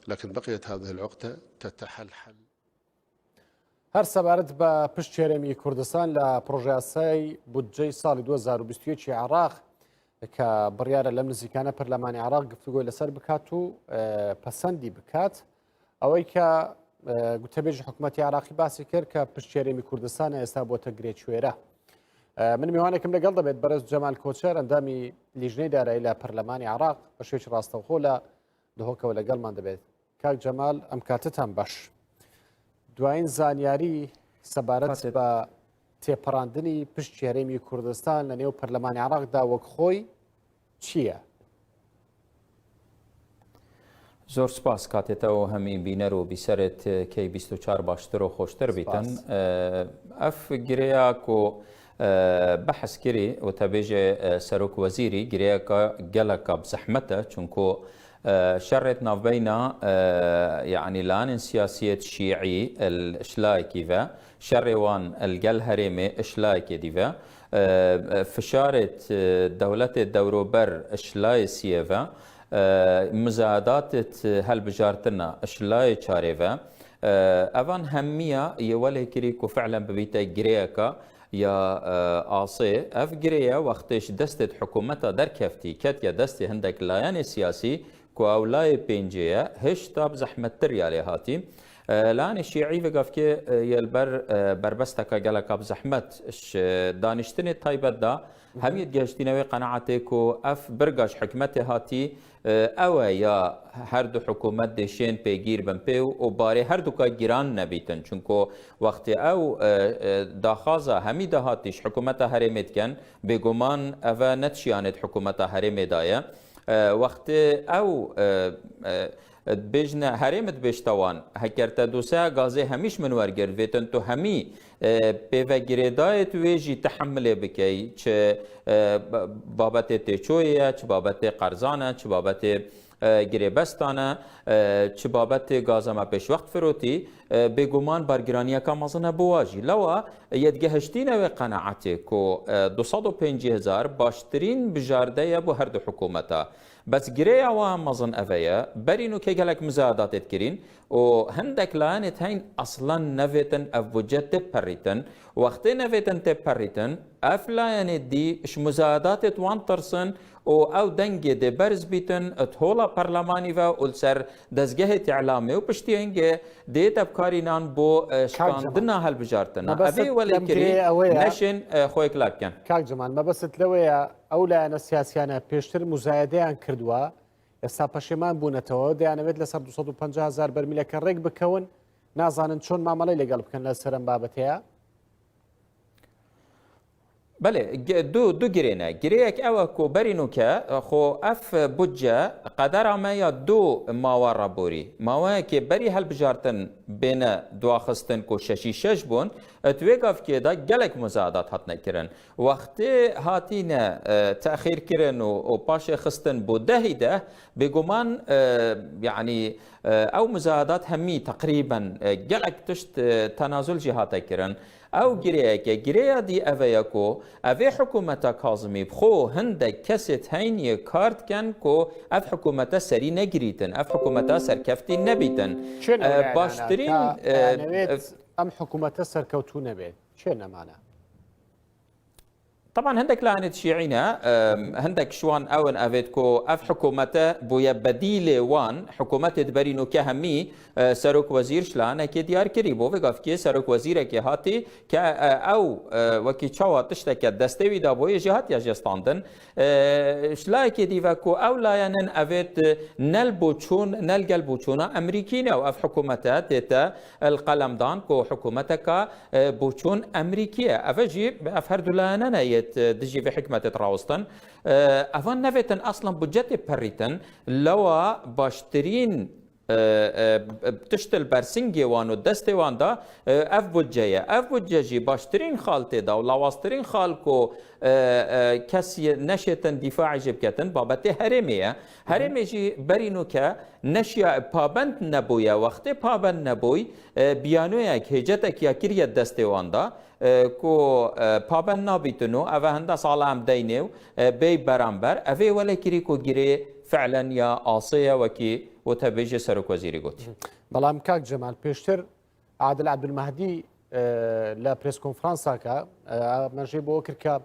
لكن بقيت هذه العقدة تتحلحل. هەر سەبارەت بە پشتێرەمی کوردستان لە پرۆژەیاسای بودجەی ساڵی 2021 عراق کە بڕیارە لەم نزیکانە پەرلەمانی عراق گفتوگۆی لەسەر بکات و پەسەندی بکات ئەوەی کە گوتەبێژی حکوومەتی عراقی باسی کرد کە پشتێرەمی کوردستانە ئێستا بۆتە گرێچوێرە. من میوانێکم لەگەڵ دەبێت بەرز جەمال کۆچەر ئەندامی لیژنەی دارایی لە پەرلەمانی عراق بە شێوەیەکی ڕاستەوخۆ لە دهۆکەوە لەگەڵمان دەبێت. کاک جەمال ئەم کاتتان باش. دوایین زانیاری سەبارەت بە تێپەڕاندنی پشتێرەمی کوردستان لە نێو پەرلەمانی عراقدا وەک خۆی چییە؟ زۆر سپاس کاتێتەوە هەمی بینەر و بیسەرێت کەی 24 باشتر و خۆشتر بیتن ئەف گرەیە و بەحث کردی و تەبێژێ سەرۆک وەزیری گرەیەکە گەلەکە بزەحمەتە چونکۆ شرت نافبينا يعني لان سياسية شيعي الاشلايكي فا شروان الجل هريمي اشلايكي ديفا فشارت دولة الدوروبر اشلاي سيفا مزادات هالبجارتنا اشلاي شاريفا اوان همية يولي كريكو فعلا ببيتا جريكا يا آصي اف جريا وقتش دستت حكومتها در كفتي كت يا دستي هندك لايان سياسي کو اولای پنجه هش تاب زحمت تر یالی هاتی لان شیعی و گفته یلبر بربسته که گله کاب زحمت دانشتن تایبت دا همیت گشتینه و قناعته کو اف برگاش حکمت هاتی او یا هر دو حکومت دشین پیگیر بن پیو و باره هر دو کا گیران نبیتن چونکو وقت او داخازه همی ده هاتیش حکومت هرمت کن بگمان او نتشیانت حکومت هرم دایه وقت او بجنا هرمت بشتوان هکرت دوسا غازه همیش منور گرفتن تو همی پیوگیردایت ویجی تحمل بکی چه بابت تچویه چه بابت قرضانه چه بابت گریبستانه چه بابت غازما پیش وقت فروتی بگومان برگرانی که مازنه بواجی لوا یدگهشتین و قناعتی کو 250,000 باشترین بجارده بو هر دو حکومتا بس گریه و مازن اویا برینو که گلک مزادات کرین و هندک لانت هین اصلا نویتن افوجت پریتن وقتی نویتن تپریتن افلاین دی اش مزادات وان ترسن او دنگ ده برز بیتن اتهولا پرلمانی و اولسر دزگه اعلامی و پشتی هنگه ده تبکارینان بو شکاندنا هل بجارتنا ابي ولی کری نشن خویک لکن کاک جمان ما بس تلویا اولایان سیاسیانه پیشتر مزایدهان کردوا ئێستا پەشێمان بوونەتەوە دەیانەوێت لەسەر 250,000 بەرمیلەکە ڕێک بکەون نازانن چۆن مامەڵەی لەگەڵ بکەن لە سەرم بابەتەیە. بله دو گرینه گریک او کو برینو که خو اف بودجه قدر ما یا دو ماوار رابوری ماوار که بری هل بجارتن بین دواخستن کو شش بون اتویگاف که دا گلک مزادات هات نکرن وقتی هاتین تأخیر کرن و پاش خستن بو ده بگمان يعني او مزادات همي تقريبا گلک تشت تنازل جهات کرن او گریه دی اویاکو اوی حکومت کاظمی بخو هندک کست هین یک کارت کن کو اف حکومت سری نگریتن اف حکومت سرکفتی نبیتن باشترین ام حکومت سرکوتو نبید چه نمانه؟ طبعا هندك لعنة شيعينا هندك شوان اون افيتكو اف حكومته بويا بديل وان حكومته برينو كهمي سروك وزير شلانه كي ديار كريبو وقف كي سروك وزير كي هاتي ك او وكي تشوا تشتك دستوي دا بويا جهات يا جستاندن شلا كي ديفاكو او لا ينن افيت نلبوچون نلقلبوچونا امريكينا او اف حكومته تيتا القلمدان كو حكومتك بوچون امريكيه افجي افهردولانا دجي في حكمة تراوستن أفن نفتن أصلا بجت بريتن لوا باشترين بتشتل برسنجي وانو دستي وان دا اف بودجي باشترين خالتي دا ولاواسترين خالكو كسي نشتن دفاع جبكتن بابتي هرمي جي برينو كا نشيا بابند نبويا وقت بابند نبوي بيانويا هجتك يا كريا دستي وان دا کو پابند نابیتونو اوه هنده سال هم دینیو بی برانبر اوه ولی کری کو گیره فعلا يا آصية وكي وتبيجي سرك وزيري قوتي بەڵام کاک جەمال پێشتر عادل عەبدولمەهدی لە پرێس کۆنفرانساکە ئاماژەی بۆ کرد کە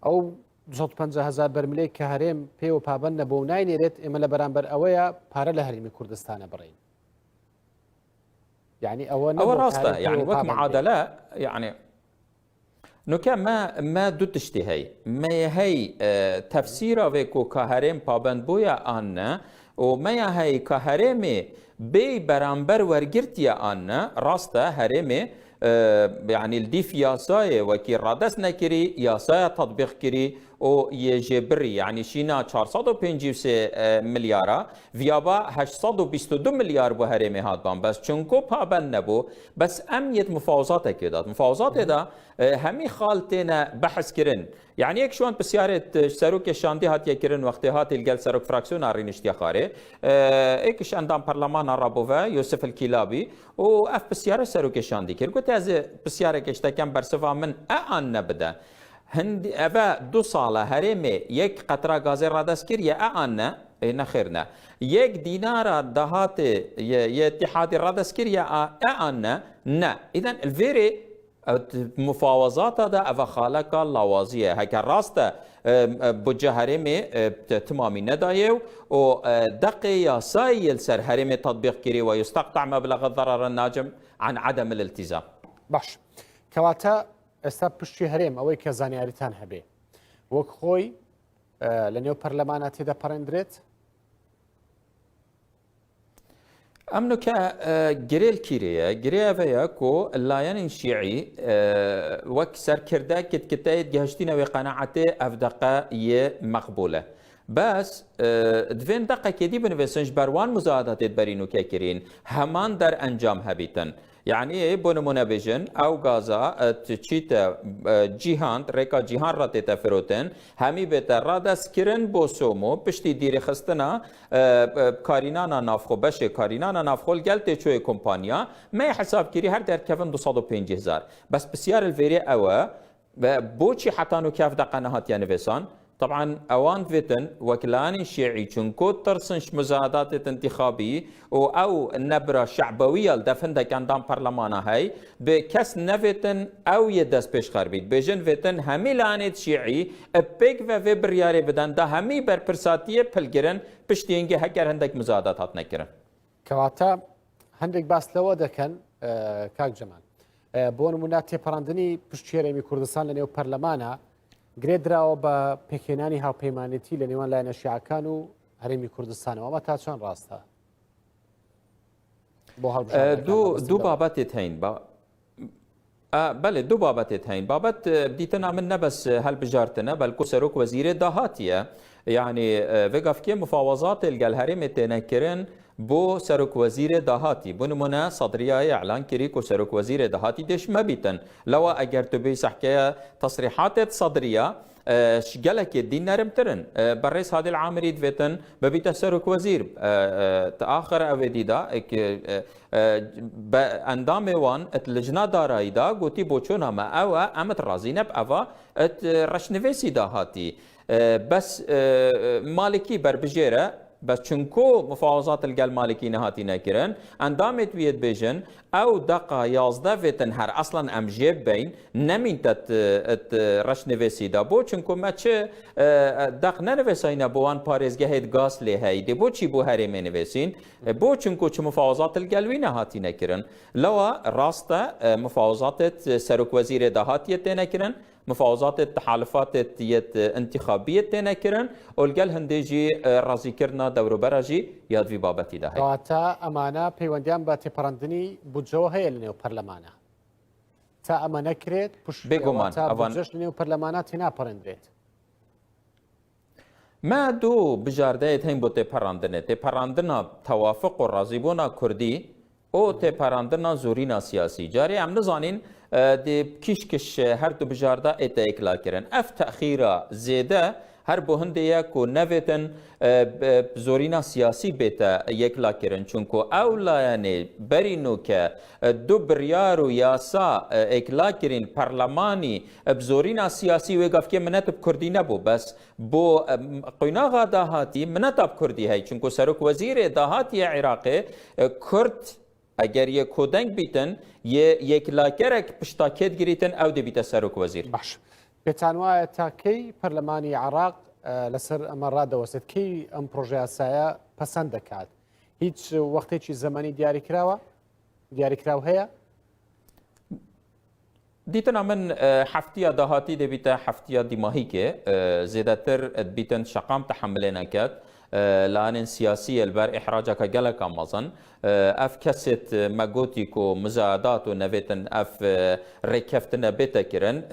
ئەو 250,000 بەرمیلەی کە هەرێم پێوە پابند نەبوو و ناینێرێت ئێمە لە بەرامبەر ئەوەیە پارە لە هەرێمی کوردستانە بڕین. يعني أو راسته يعني وقت معادلة يعني نوكا ما دو تشتهي ما هي تفسيره وكو كهرم بابند بويا أنا وما هي كهرمي بي برامبر ورگرتيا أنا راسته هرمي يعني الديف ياساي وكي رادس نكري ياساي تطبيق كري او يجبري يعني شينا 453 مليار فيابا 822 مليار بو هرمي هاتبان بس چونكو پابند نبو بس امنيت مفاوضات كده مفاوضات ده همي خالتنا بحث كرن يعني يك شوان بسياره سروك شاندي هات يكرن وقت هات الجل سروك فراكسيون ارين اشتياخاري ايكش عندهم برلمان رابوفا يوسف الكلابي و اف بسياره سروك شاندي كير قلت از بسياره كشتا كان برسفا من ان نبدا هندي أبا 2 ساله هرمي يك قطرة غاز رادس كير يا أنا نخيرنا يك دينار دهات يا اتحاد رادس كير يا أنا نا إذا الفيري مفاوضات هذا أبا خالك اللوازية هكا راسته بوجه هرمي تمامي ندايو ودقي ياساي السر هرمي تطبيق كيري ويستقطع مبلغ الضرر الناجم عن عدم الالتزام. باش كواتا ئێستا پشتی هەرێم ئەوەی کە زانیاریتان هەبێ وەک خۆی لە نێو پەرلەمانە تێدا پەڕێندرێت أمنك جريل كيريا جريا فياكو اللاين شيعي وكسر كردا كت كتايد جهشتينا وقناعته أفدقة مقبولة بس دوين دقة كدي بنفسنج بروان مزادات برينو كاكرين همان در أنجام هبيتن يعني بونمونا بيجن او غازا تشيتا جيهان ريكا جيهان راتيتا فروتن همي بيتا رادس كيرن بوسومو بشتي ديري خستنا كارينانا نافخو بشه كارينانا نافخو الجلتي شوي كومبانيا ما حساب كيري هر در كفن 250,000 بس بسيار الفيري اوا بوشي حتى نو كاف دقنهات يعني فيسان طبعا اوان فيتن وكلاني شيعي چونكو ترسنش مزادات انتخابي او نبرة شعبوية لدفن كان دام برلمان هاي بكس نفيتن او يدس بيش خربيت بيجن فيتن همي لانيت شيعي بيك وفي برياري بدن دا همي برپرساتية پلگرن پشتينگي هكر هندك مزادات هات نكرن كواتا هندك باس لو دكن كاك جمال بون مناتي پراندني پشتيرمي كردستان لنيو برلمانها گرێدراوە بە پێکهێنانی هاوپەیمانێتی لە نێوان لایەنە شیعەکان و هەرێمی کوردستانەوە ئەمە تا چۆن ڕاستە بۆ دوو بابەتێت هەین بەڵێ دوو بابەتێت هەین بابەت دیتەنا من نەبەس هەڵبژارتنە بەڵکو سەرۆک وەزیرێ داهاتیە يعني فيغافكي مفاوضات الهرم تنكرن بو سرك وزير دهاتي بنمونا صدريه اعلان كريكو سرك وزير دهاتي دش مبيتن لو اگر تبي حكايه تصريحات صدريه شقلك الدين نرمترن برئيس هذه العامري دفيتن ببيت سرك وزير تاخر افيديدا اندام وان اللجنه دارايدا قوتي بوچونا ما او امت رازينب افا رشنفيسي دهاتي بس مالكي بربجيره بس چونكو مفاوضات الجال مالكي نهاتي نكرن اندامت ويد بيجن او دقا يازده فيتن هر اصلا ام جيب بين نمين تت رش نويسي دا بو چونكو ما چه دق ننويسينا بوان پاريزگه هيد غاس لي هاي دي بو چي بو هرمي نويسين بو چونكو چه مفاوضات الجالوي نهاتي نكرن لوا راستا مفاوضات سرك وزير دهاتي تنكرن مفاوضات التحالفات انتخابية تنكرن والجل هندجي رازي كرنا دورو براجي ياد في بابتي ده تا امانه پیوندیان با تپرندنی بودجه هي لنیو پرلمانه تا امانه کرد پش بگومان تا بودجهش لنیو پرلمانه تینا پرندرید ما دو بجاردهت هم بو تپرندنه توافق و رازیبونا کردی او تپرندنه زورینا سیاسی جاری هم نزانین دي كيشكش هر دو بجاردا اتا اكلا كرن اف تأخيرا زيادة هر بو هندیه کو نویتن زورینا سیاسی بیتا یکلا کرن چونکو اولا یعنی برینو که دو بریار و یاسا اکلا کرین پارلمانی بزورینا سیاسی وگاف که منت بکردی نبو بس بو قیناغا داهاتی منت بکردی هی چونکو سرک وزیر داهاتی عراقی کرد اگر یک کودنگ بیتن یک لاکرک پشتاکت گریتن او دی بیت سرک وزیر باش پێتانوایە تاکەی پەرلەمانی عراق لەسەر ئەمە ڕادەوەست کەی ئەم پرۆژه یاسایە پەسەند دەکات هیچ وەختێکی زەمانی دیاریکراو هەیە دیتنا من حفتیا داهاتی دی بیت حفتیا دیماهی که زیادتر بیتن شقام تحمل نکات لان سیاسی البر احراجك جلك امازن اف كست ماغوتيكو مزادات ونبتن اف ركفتنا بتكرن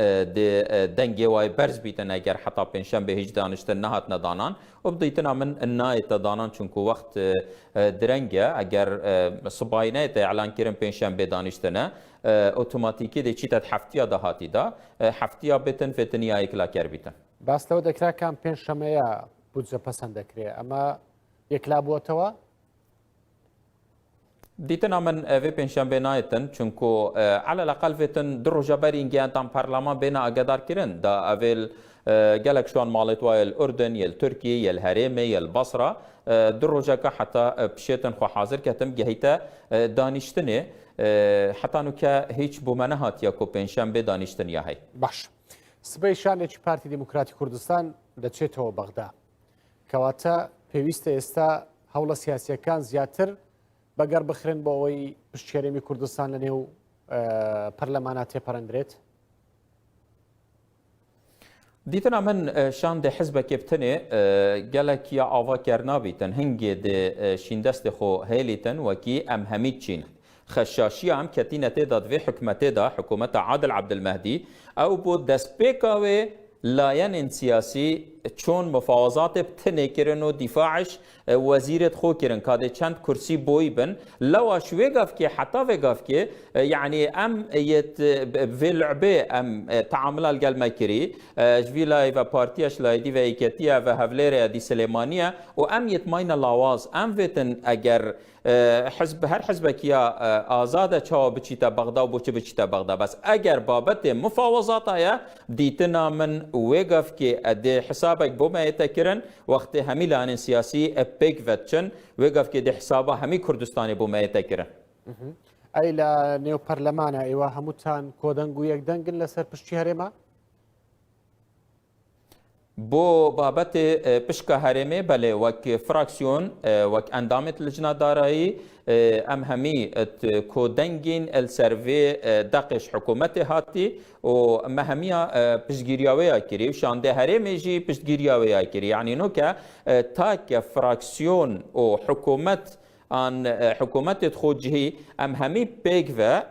دنگي واي برز بيتن اگر حتى بنشن به هیچ دانشتن نهات ندانان وبديتنا من الناي تدانان چونكو وقت درنگه اگر صباينه اعلان كرن بنشن به دانشتنه اوتوماتيكي دي چيتت حفتيا دهاتي دا حفتيا بتن فتنيا اكلا كر بيتن باس لو دكرا كان بنشميا بودجە پەسەند دەکرێت ئەمە یەکلا بووەتەوە دیتنا من في پێنجشەمبێ نایەتن چونکو على الأقل فتن دڕۆژە بەرینگیانتان پەرلەمان بێنە ئاگادارکردن دا ئەڤێل gelek شوان ماڵێت وایە الأردن یە تورکی یە الهەرێمێ یە البەسرا دڕۆژەکە حتا پشێتن خۆ حاضر کەتم گەهیتە دانیشتنێ حتا نوکە هیچ بوومە نەهاتیە کۆ پێنجشەمبێ دانیشتنیا هەی باش سبەی شانێکی پارتی دیموکراتی کوردستان دەچێتەوە بەغدا کەواتە پێویستە ئێستا هەوڵە سیاسیەکان زیاتر بەگەڕ بخرێن بۆ ئەوەی پشتگیرێمی کوردستان لە نێو پەرلەمانە تێپەڕەندرێت دیتنا من شان ده حزبك بتني قالك يا آوا كرنابيتن هنجي ده شيندست خو هيليتن وكي ام هميتشين خشاشية عم كتينة تداد في حكمة دا حكومة عادل عبد المهدي او بو دسبيكاوي لاين سياسي چون مفاوضات بتنه كرن و دفاعش وزيرة خو كرن كاده چند كرسي بوي بن لو شويقف كي حتى وقف كي يعني ام يت في لعبه ام تعامل القلمه كري جويلا و بارتياش لايدي و ايكتيا و هفليريا دي سليمانيه و ام يتماين لاواز ام فتن اگر حزب هر حزبك يا آزاده چاو بچيتا بغدا و بوچ بچيتا بغدا بس اگر بابت مفاوضات يا ديتنا من وقف كي ادي حسابك بوما يتكرن وقت همي لان سياسي بيك فتشن وقف كي دي حسابه همي كردستاني بوما يتكرن اي لا نيو برلمانا ايوا هموتان كودنگو يك دنگن لسر پشتي هريما بو بابت پشکا هرمه بله وک فراکسیون وک اندامت لجنه دارایی ام همی کودنگین السروی دقش حکومت هاتی و مهمیا پشتگیریاوی کری و شانده هرمه جی پشتگیریاوی کری یعنی نو که تاک فراکسیون و حکومت ان حکومت خودجهی ام همی پیگ و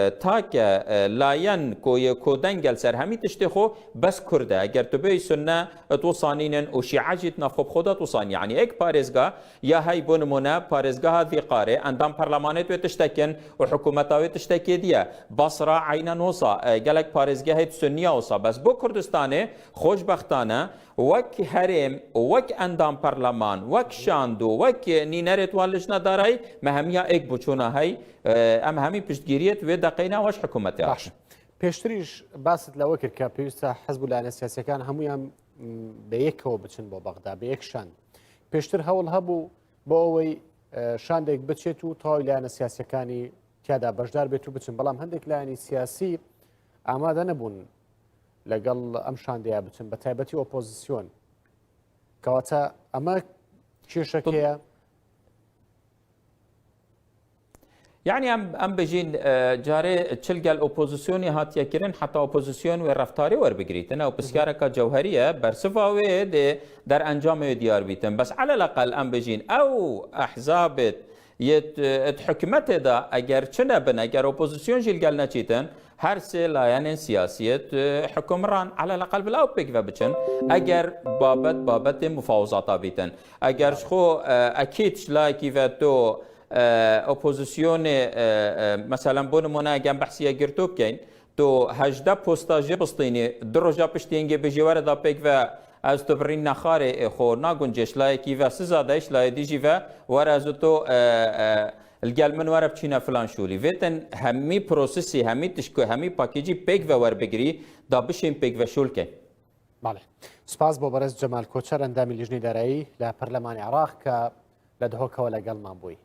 تاک لاین کوی کودنگل سر همی تشتخو بس کرده اگر تو بی سنه توصانین و شیعجیت نخوب خودت توصان یعنی ایک پارزگاه یا هی بونمونه پارزگاه ذی قاره اندام پارلمانت و تشتکن و حکومتاوی تشتکی دیه بصره عینا نوصا گلک پارزگاه سنیه اوصا بس بو کردستانه خوشبختانه وک هرم وک اندام پارلمان وک شاندو وک نینرت والشنا دارای مهمیا ایک بچونا هی ام همی پشتگیریت و دقینا واش حکومتی باش پێشتریش باست لەوە کرد کە پێویستە حەزب و لایەنە سیاسیەکان هەمویان بەیەکەوە بچن بۆ بەغدا بە یەک شان پێشتر هەوڵ هەبوو بۆ ئەوەی شاندێک بچێت و تەواوی لایەنە سیاسیەکانی تیادا بەشدار بێت و بچن بەڵام هەندێک لایەنی سیاسی ئامادە نەبوون لەگەڵ ئەم شاندەیە بچن بە تایبەتی ئۆپۆزیسیۆن کەواتە ئەمە کێشەکەیە يعني ام بجين جاري تشلقى الاوبوزيسيون هاتيا كيرن حتى اوبوزيسيون ورفتاري ور بقريتن او بسكاركا جوهريه برسفاوي در انجام ديار بيتن بس على الاقل ام بجين او احزاب حكمت دا اگر چنه بن اگر اوبوزيسيون جيل قالنا چيتن هر سه لاين سياسيه حكمران على الاقل بلا بيك بچن اگر بابت مفاوضات بيتن اگر خو اكيد لايكي فتو اپوزیسیون مثلا بونمونه گم بحثیه گرتوب کن تو 18 پستاژ بستینی دروجا پشتینگه بجوار دا پیک و از تو برین نخاره خو ناگونجش لای کی و سزادش لای دیجی و ور از تو الگل من ور بچینه فلان شولی ویتن همی پروسسی همی تشکو همی پاکیجی پیک و ور بگیری دا بشین پیک و شول که بله سپاس بۆ بەڕێز جەمال کۆچەر ئەندامی لیژنەی دارایی لە پەرلەمانی عێراق کە لە دهۆکەوە لەگەڵمان بووی.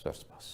زۆر سپاس.